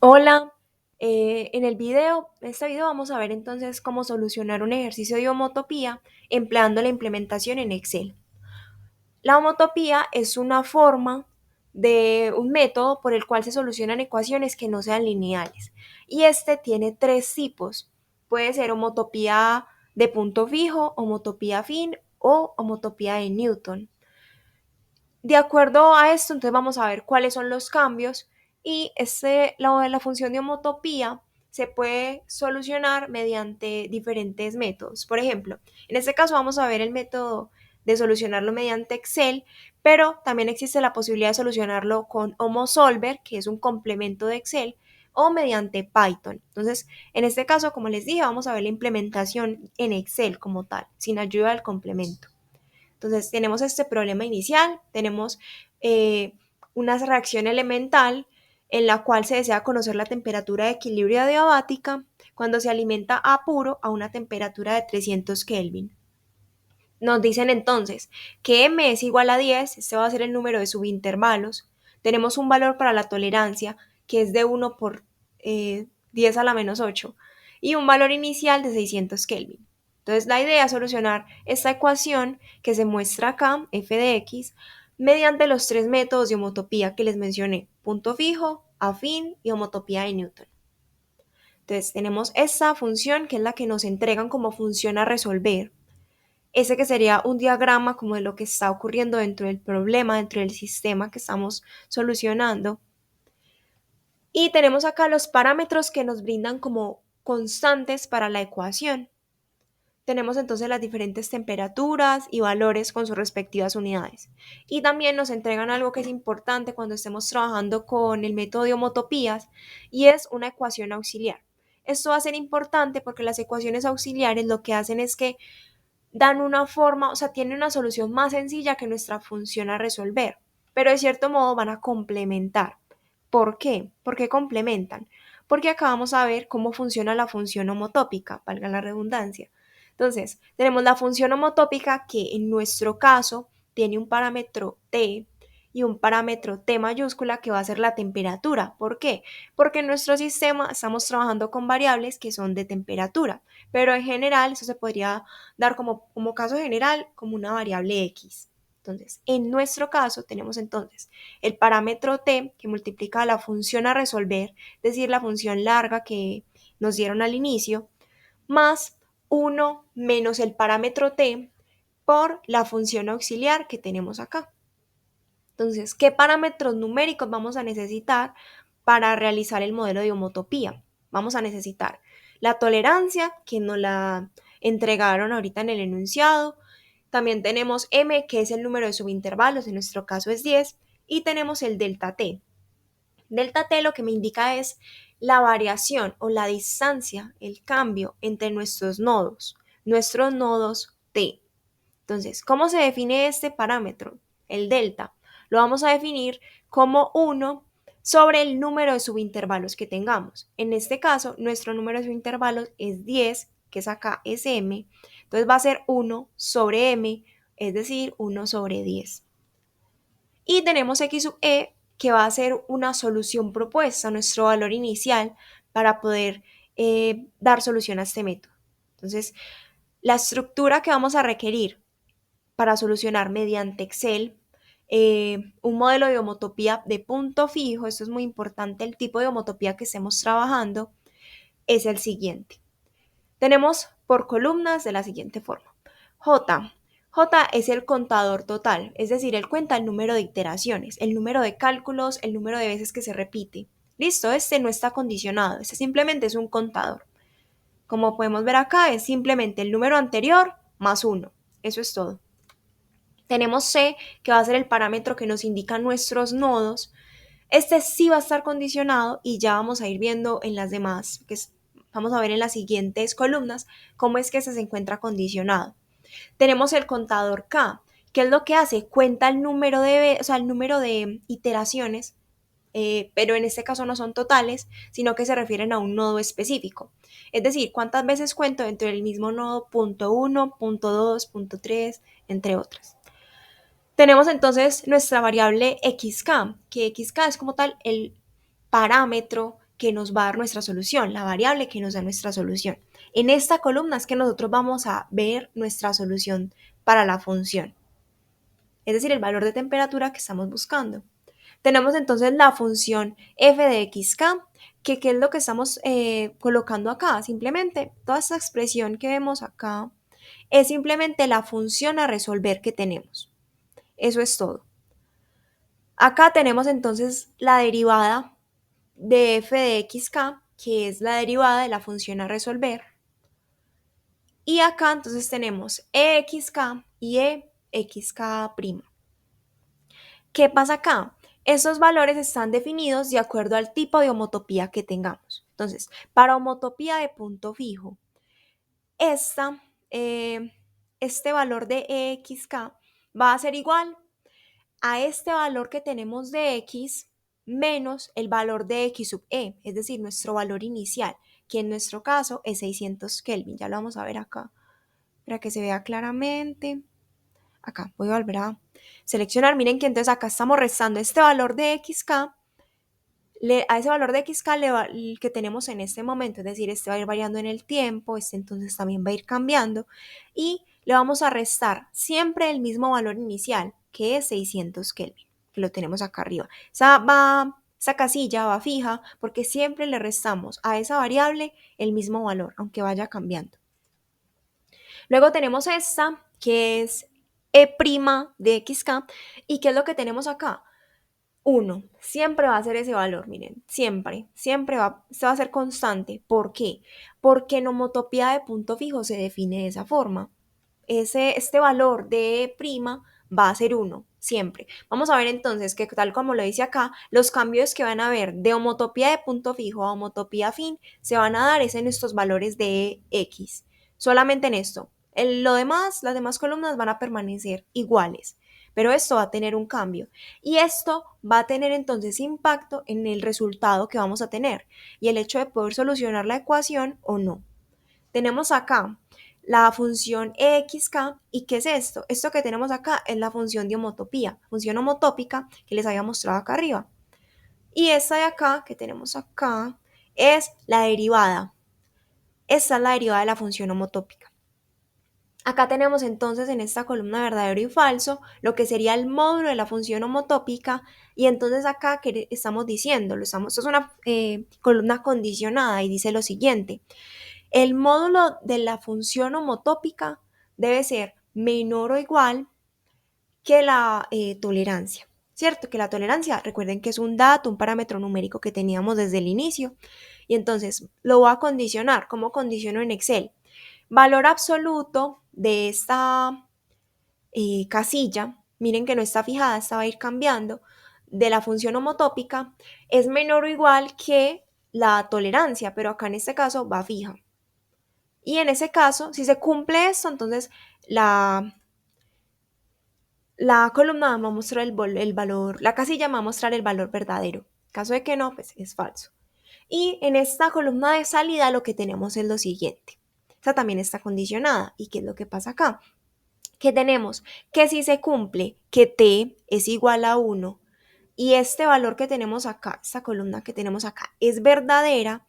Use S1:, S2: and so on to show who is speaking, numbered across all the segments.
S1: Hola, en este video vamos a ver entonces cómo solucionar un ejercicio de homotopía empleando la implementación en Excel. La homotopía es una forma de un método por el cual se solucionan ecuaciones que no sean lineales y este tiene tres tipos. Puede ser homotopía de punto fijo, homotopía afín o homotopía de Newton. De acuerdo a esto, entonces vamos a ver cuáles son los cambios y la función de homotopía se puede solucionar mediante diferentes métodos. Por ejemplo, en este caso vamos a ver el método de solucionarlo mediante Excel, pero también existe la posibilidad de solucionarlo con HomoSolver, que es un complemento de Excel, o mediante Python. Entonces, en este caso, como les dije, vamos a ver la implementación en Excel como tal, sin ayuda del complemento. Entonces, tenemos este problema inicial, tenemos una reacción elemental en la cual se desea conocer la temperatura de equilibrio adiabática cuando se alimenta a puro a una temperatura de 300 Kelvin. Nos dicen entonces que M es igual a 10, este va a ser el número de subintervalos. Tenemos un valor para la tolerancia que es de 1 por 10 a la menos 8 y un valor inicial de 600 Kelvin. Entonces la idea es solucionar esta ecuación que se muestra acá, f de x, mediante los tres métodos de homotopía que les mencioné, punto fijo, afín y homotopía de Newton. Entonces tenemos esta función que es la que nos entregan como función a resolver. Ese que sería un diagrama como de lo que está ocurriendo dentro del problema, dentro del sistema que estamos solucionando. Y tenemos acá los parámetros que nos brindan como constantes para la ecuación. Tenemos entonces las diferentes temperaturas y valores con sus respectivas unidades. Y también nos entregan algo que es importante cuando estemos trabajando con el método de homotopías y es una ecuación auxiliar. Esto va a ser importante porque las ecuaciones auxiliares lo que hacen es que dan una forma, o sea, tienen una solución más sencilla que nuestra función a resolver, pero de cierto modo van a complementar. ¿Por qué? ¿Por qué complementan? Porque acá vamos a ver cómo funciona la función homotópica, valga la redundancia. Entonces, tenemos la función homotópica que en nuestro caso tiene un parámetro t y un parámetro t mayúscula que va a ser la temperatura. ¿Por qué? Porque en nuestro sistema estamos trabajando con variables que son de temperatura, pero en general eso se podría dar como caso general como una variable x. Entonces, en nuestro caso tenemos entonces el parámetro t que multiplica la función a resolver, es decir, la función larga que nos dieron al inicio, más 1 menos el parámetro t por la función auxiliar que tenemos acá. Entonces, ¿qué parámetros numéricos vamos a necesitar para realizar el modelo de homotopía? Vamos a necesitar la tolerancia, que nos la entregaron ahorita en el enunciado. También tenemos M, que es el número de subintervalos, en nuestro caso es 10, y tenemos el delta T. Delta T lo que me indica es la variación o la distancia, el cambio entre nuestros nodos T. Entonces, ¿cómo se define este parámetro? El delta. Lo vamos a definir como 1 sobre el número de subintervalos que tengamos. En este caso, nuestro número de subintervalos es 10, que es acá, es m. Entonces va a ser 1 sobre m, es decir, 1 sobre 10. Y tenemos x sub e, que va a ser una solución propuesta, nuestro valor inicial, para poder dar solución a este método. Entonces, la estructura que vamos a requerir para solucionar mediante Excel un modelo de homotopía de punto fijo, esto es muy importante, el tipo de homotopía que estemos trabajando es el siguiente. Tenemos por columnas de la siguiente forma. J. J es el contador total, es decir, él cuenta el número de iteraciones, el número de cálculos, el número de veces que se repite. Listo, este no está condicionado, este simplemente es un contador. Como podemos ver acá, es simplemente el número anterior más 1. Eso es todo. Tenemos C, que va a ser el parámetro que nos indica nuestros nodos. Este sí va a estar condicionado y ya vamos a ir viendo en las demás, vamos a ver en las siguientes columnas cómo es que se encuentra condicionado. Tenemos el contador K, que es lo que hace, cuenta el número el número de iteraciones, pero en este caso no son totales, sino que se refieren a un nodo específico. Es decir, cuántas veces cuento dentro del mismo nodo, punto 1, punto 2, punto 3, entre otras. Tenemos entonces nuestra variable xk, que xk es como tal el parámetro que nos va a dar nuestra solución, la variable que nos da nuestra solución. En esta columna es que nosotros vamos a ver nuestra solución para la función, es decir, el valor de temperatura que estamos buscando. Tenemos entonces la función f de xk, que ¿qué es lo que estamos colocando acá? Simplemente toda esta expresión que vemos acá es simplemente la función a resolver que tenemos. Eso es todo. Acá tenemos entonces la derivada de f de xk, que es la derivada de la función a resolver. Y acá entonces tenemos exk y exk'. ¿Qué pasa acá? Estos valores están definidos de acuerdo al tipo de homotopía que tengamos. Entonces, para homotopía de punto fijo, esta, este valor de exk va a ser igual a este valor que tenemos de x menos el valor de x sub e, es decir, nuestro valor inicial, que en nuestro caso es 600 Kelvin. Ya lo vamos a ver acá para que se vea claramente. Acá voy a volver a seleccionar. Miren que entonces acá estamos restando este valor de xk a ese valor de xk que tenemos en este momento, es decir, este va a ir variando en el tiempo, este entonces también va a ir cambiando y le vamos a restar siempre el mismo valor inicial, que es 600 Kelvin, que lo tenemos acá arriba. Esa casilla va fija porque siempre le restamos a esa variable el mismo valor, aunque vaya cambiando. Luego tenemos esta, que es e' de xk, ¿y qué es lo que tenemos acá? 1, siempre va a ser ese valor, miren, siempre se va a ser constante. ¿Por qué? Porque en homotopía de punto fijo se define de esa forma. Este valor de prima va a ser 1, siempre. Vamos a ver entonces que tal como lo dice acá, los cambios que van a haber de homotopía de punto fijo a homotopía fin se van a dar es en estos valores de x. Solamente en esto. Lo demás, las demás columnas van a permanecer iguales, pero esto va a tener un cambio y esto va a tener entonces impacto en el resultado que vamos a tener y el hecho de poder solucionar la ecuación o no. Tenemos acá la función exk, ¿y qué es esto? Esto que tenemos acá es la función de homotopía, función homotópica que les había mostrado acá arriba. Y esta de acá, que tenemos acá, es la derivada. Esta es la derivada de la función homotópica. Acá tenemos entonces en esta columna verdadero y falso lo que sería el módulo de la función homotópica y entonces acá que estamos diciendo, esto es una columna condicionada y dice lo siguiente: el módulo de la función homotópica debe ser menor o igual que la tolerancia, ¿cierto? Que la tolerancia, recuerden que es un dato, un parámetro numérico que teníamos desde el inicio y entonces lo voy a condicionar. ¿Cómo condiciono en Excel? Valor absoluto de esta casilla, miren que no está fijada, esta va a ir cambiando, de la función homotópica es menor o igual que la tolerancia, pero acá en este caso va fija. Y en ese caso, si se cumple esto, entonces la columna va a mostrar el valor, la casilla va a mostrar el valor verdadero. En caso de que no, pues es falso. Y en esta columna de salida lo que tenemos es lo siguiente. Esta también está condicionada. ¿Y qué es lo que pasa acá? Que tenemos que si se cumple que t es igual a 1 y este valor que tenemos acá, esta columna que tenemos acá es verdadera,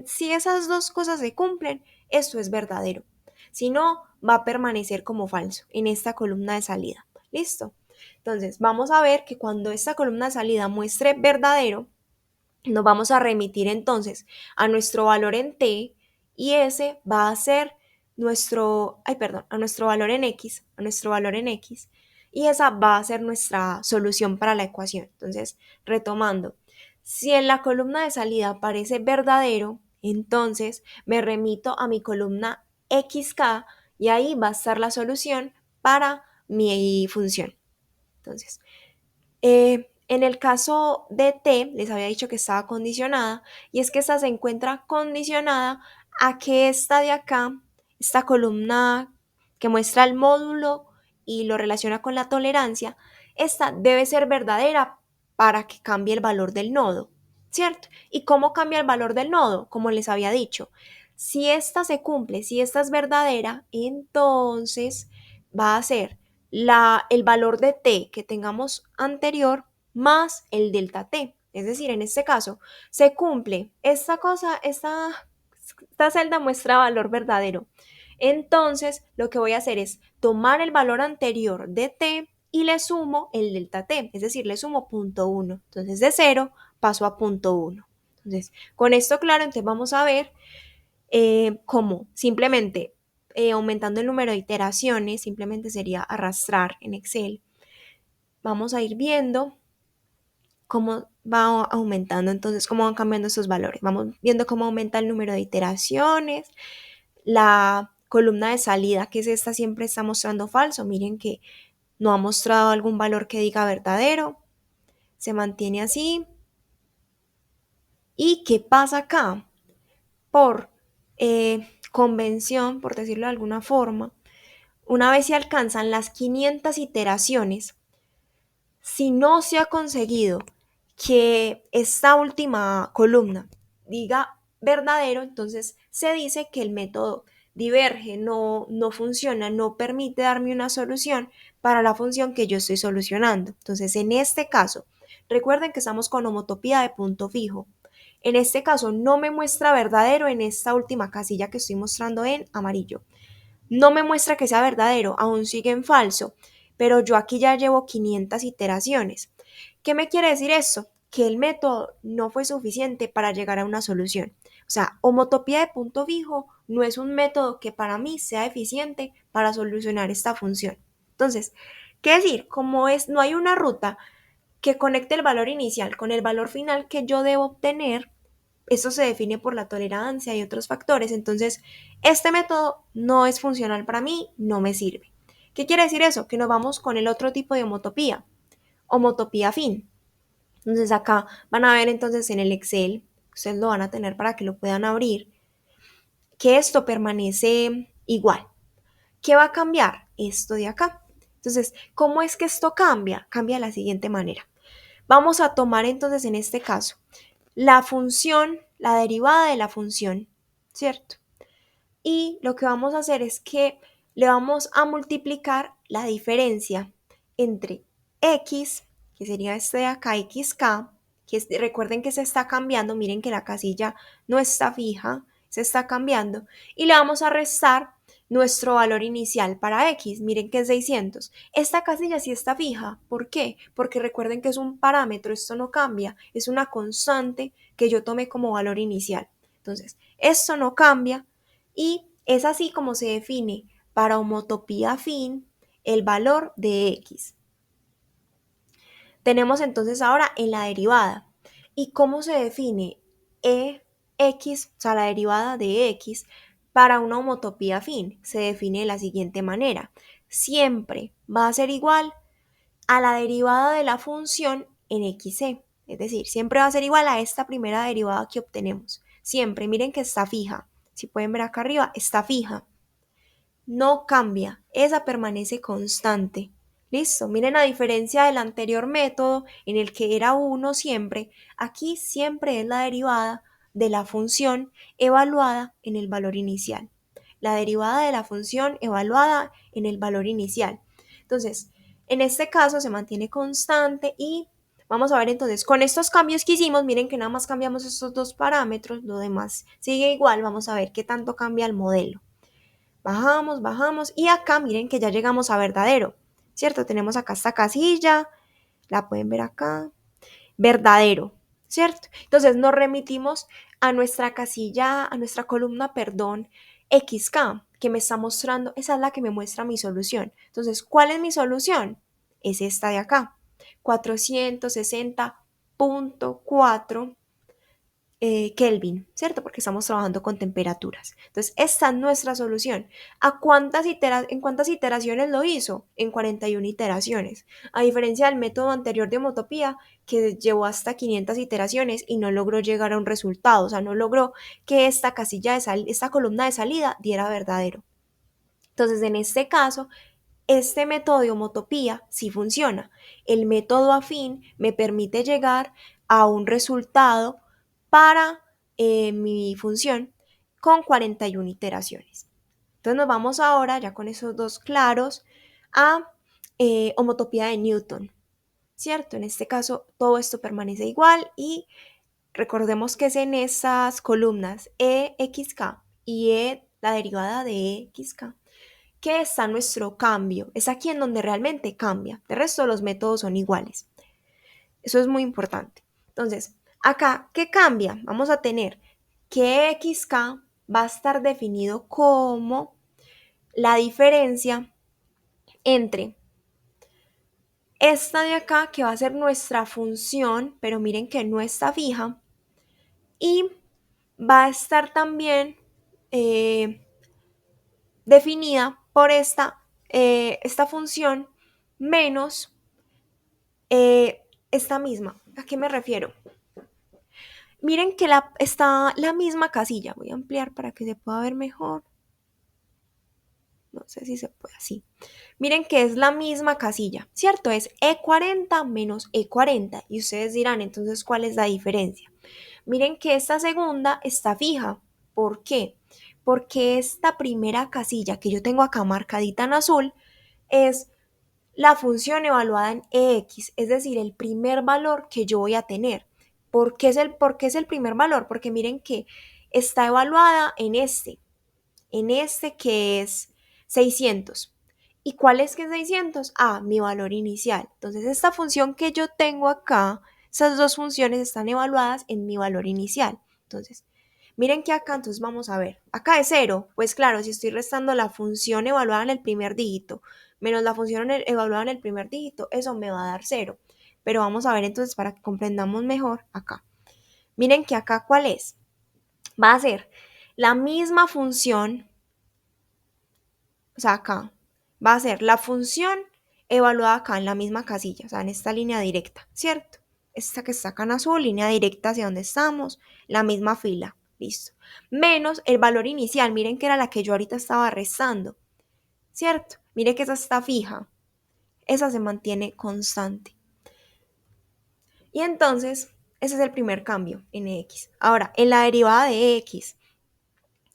S1: si esas dos cosas se cumplen, esto es verdadero. Si no, va a permanecer como falso en esta columna de salida. ¿Listo? Entonces, vamos a ver que cuando esta columna de salida muestre verdadero, nos vamos a remitir entonces a nuestro valor en t y ese va a ser a nuestro valor en x, y esa va a ser nuestra solución para la ecuación. Entonces, retomando, si en la columna de salida aparece verdadero, entonces me remito a mi columna xk y ahí va a estar la solución para mi función. Entonces, en el caso de T, les había dicho que estaba condicionada, y es que esta se encuentra condicionada a que esta de acá, esta columna que muestra el módulo y lo relaciona con la tolerancia, esta debe ser verdadera para que cambie el valor del nodo, ¿cierto? ¿Y cómo cambia el valor del nodo? Como les había dicho, si esta se cumple, si esta es verdadera, entonces va a ser el valor de t que tengamos anterior más el delta t. Es decir, en este caso, se cumple esta cosa, esta celda muestra valor verdadero. Entonces, lo que voy a hacer es tomar el valor anterior de t y le sumo el delta t, es decir, le sumo 0.1. Entonces, de 0 paso a 0.1. Entonces, con esto claro, entonces vamos a ver cómo simplemente aumentando el número de iteraciones, simplemente sería arrastrar en Excel. Vamos a ir viendo cómo va aumentando, entonces cómo van cambiando esos valores. Vamos viendo cómo aumenta el número de iteraciones, la columna de salida, que es esta, siempre está mostrando falso. Miren que no ha mostrado algún valor que diga verdadero. Se mantiene así. ¿Y qué pasa acá? Por convención, por decirlo de alguna forma, una vez se alcanzan las 500 iteraciones, si no se ha conseguido que esta última columna diga verdadero, entonces se dice que el método diverge, no funciona, no permite darme una solución para la función que yo estoy solucionando. Entonces, en este caso, recuerden que estamos con homotopía de punto fijo. En este caso, no me muestra verdadero en esta última casilla que estoy mostrando en amarillo. No me muestra que sea verdadero, aún sigue en falso, pero yo aquí ya llevo 500 iteraciones. ¿Qué me quiere decir eso? Que el método no fue suficiente para llegar a una solución. O sea, homotopía de punto fijo no es un método que para mí sea eficiente para solucionar esta función. Entonces, ¿qué decir? Como es, no hay una ruta que conecte el valor inicial con el valor final que yo debo obtener, eso se define por la tolerancia y otros factores. Entonces, este método no es funcional para mí, no me sirve. ¿Qué quiere decir eso? Que nos vamos con el otro tipo de homotopía, homotopía afín. Entonces, acá van a ver entonces en el Excel, ustedes lo van a tener para que lo puedan abrir, que esto permanece igual. ¿Qué va a cambiar? Esto de acá. Entonces, ¿cómo es que esto cambia? Cambia de la siguiente manera. Vamos a tomar entonces en este caso la función, la derivada de la función, ¿cierto? Y lo que vamos a hacer es que le vamos a multiplicar la diferencia entre x, que sería este de acá, xk, recuerden que se está cambiando, miren que la casilla no está fija, se está cambiando, y le vamos a restar nuestro valor inicial para x, miren que es 600. Esta casilla sí está fija, ¿por qué? Porque recuerden que es un parámetro, esto no cambia, es una constante que yo tomé como valor inicial. Entonces, esto no cambia, y es así como se define para homotopía afín el valor de x. Tenemos entonces ahora en la derivada. ¿Y cómo se define x, o sea, la derivada de x para una homotopía afín? Se define de la siguiente manera. Siempre va a ser igual a la derivada de la función en xc. Es decir, siempre va a ser igual a esta primera derivada que obtenemos. Siempre, miren que está fija. Si pueden ver acá arriba, está fija. No cambia, esa permanece constante. Listo, miren a diferencia del anterior método en el que era 1 siempre, aquí siempre es la derivada de la función evaluada en el valor inicial. La derivada de la función evaluada en el valor inicial. Entonces, en este caso se mantiene constante y vamos a ver entonces, con estos cambios que hicimos, miren que nada más cambiamos estos dos parámetros, lo demás sigue igual, vamos a ver qué tanto cambia el modelo. Bajamos, bajamos y acá miren que ya llegamos a verdadero, ¿cierto? Tenemos acá esta casilla, la pueden ver acá, verdadero, ¿cierto? Entonces nos remitimos a nuestra casilla, a nuestra columna, perdón, XK, que me está mostrando, esa es la que me muestra mi solución. Entonces, ¿cuál es mi solución? Es esta de acá, 460.4 Kelvin, ¿cierto? Porque estamos trabajando con temperaturas. Entonces, esta es nuestra solución. ¿En cuántas iteraciones lo hizo? En 41 iteraciones. A diferencia del método anterior de homotopía, que llevó hasta 500 iteraciones y no logró llegar a un resultado. O sea, no logró que esta esta columna de salida diera verdadero. Entonces, en este caso, este método de homotopía sí funciona. El método afín me permite llegar a un resultado para mi función con 41 iteraciones. Entonces nos vamos ahora, ya con esos dos claros, a homotopía de Newton. ¿cierto? En este caso, todo esto permanece igual y recordemos que es en esas columnas EXK y la derivada de EXK que está nuestro cambio. Es aquí en donde realmente cambia. De resto, los métodos son iguales. Eso es muy importante. Entonces, acá, ¿qué cambia? Vamos a tener que XK va a estar definido como la diferencia entre esta de acá, que va a ser nuestra función, pero miren que no está fija, y va a estar también definida por esta función menos esta misma. ¿A qué me refiero? Miren que está la misma casilla. Voy a ampliar para que se pueda ver mejor. No sé si se puede así. Miren que es la misma casilla, ¿cierto? Es E40 menos E40. Y ustedes dirán, entonces, ¿cuál es la diferencia? Miren que esta segunda está fija. ¿Por qué? Porque esta primera casilla que yo tengo acá marcadita en azul es la función evaluada en EX, es decir, el primer valor que yo voy a tener. ¿Por qué es el primer valor? Porque miren que está evaluada en este que es 600. ¿Y cuál es que es 600? Ah, mi valor inicial. Entonces, esta función que yo tengo acá, esas dos funciones están evaluadas en mi valor inicial. Entonces, miren que acá, entonces vamos a ver. Acá es 0. Pues claro, si estoy restando la función evaluada en el primer dígito menos la función evaluada en el primer dígito, eso me va a dar 0. Pero vamos a ver entonces para que comprendamos mejor acá. Miren que acá, ¿cuál es? Va a ser la misma función, o sea, acá va a ser la función evaluada acá en la misma casilla, o sea, en esta línea directa, ¿cierto? Esta que está acá en azul, línea directa hacia donde estamos, la misma fila, listo. Menos el valor inicial, miren que era la que yo ahorita estaba restando, ¿cierto? Miren que esa está fija, esa se mantiene constante. Y entonces, ese es el primer cambio en X. Ahora, en la derivada de X,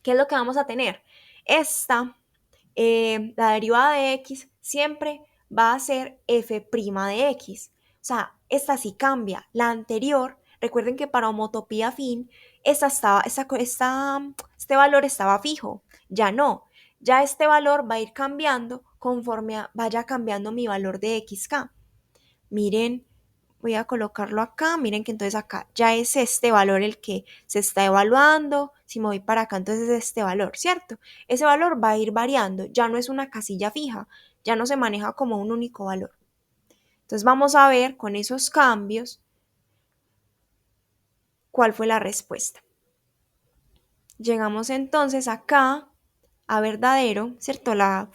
S1: ¿qué es lo que vamos a tener? La derivada de X siempre va a ser f' de X. O sea, esta sí cambia. La anterior, recuerden que para homotopía fin, este valor estaba fijo. Ya no. Ya este valor va a ir cambiando conforme vaya cambiando mi valor de XK. Miren, voy a colocarlo acá, miren que entonces acá ya es este valor el que se está evaluando, si me voy para acá entonces es este valor, ¿cierto? Ese valor va a ir variando, ya no es una casilla fija, ya no se maneja como un único valor. Entonces vamos a ver con esos cambios cuál fue la respuesta. Llegamos entonces acá a verdadero, ¿cierto? La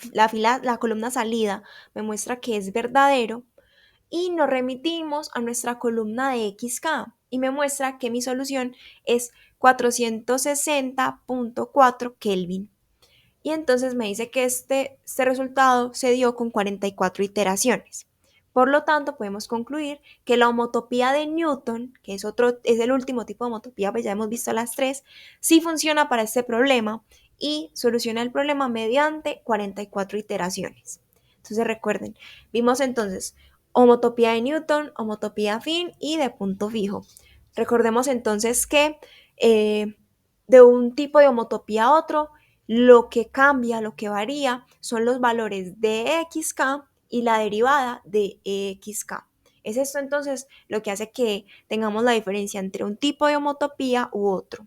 S1: columna salida me muestra que es verdadero, y nos remitimos a nuestra columna de XK y me muestra que mi solución es 460.4 Kelvin. Y entonces me dice que este resultado se dio con 44 iteraciones. Por lo tanto, podemos concluir que la homotopía de Newton, que es el último tipo de homotopía, pues ya hemos visto las tres, sí funciona para este problema y soluciona el problema mediante 44 iteraciones. Entonces recuerden, vimos entonces homotopía de Newton, homotopía afín y de punto fijo. Recordemos entonces que de un tipo de homotopía a otro, lo que cambia, lo que varía, son los valores de XK y la derivada de EXK. Es esto entonces lo que hace que tengamos la diferencia entre un tipo de homotopía u otro.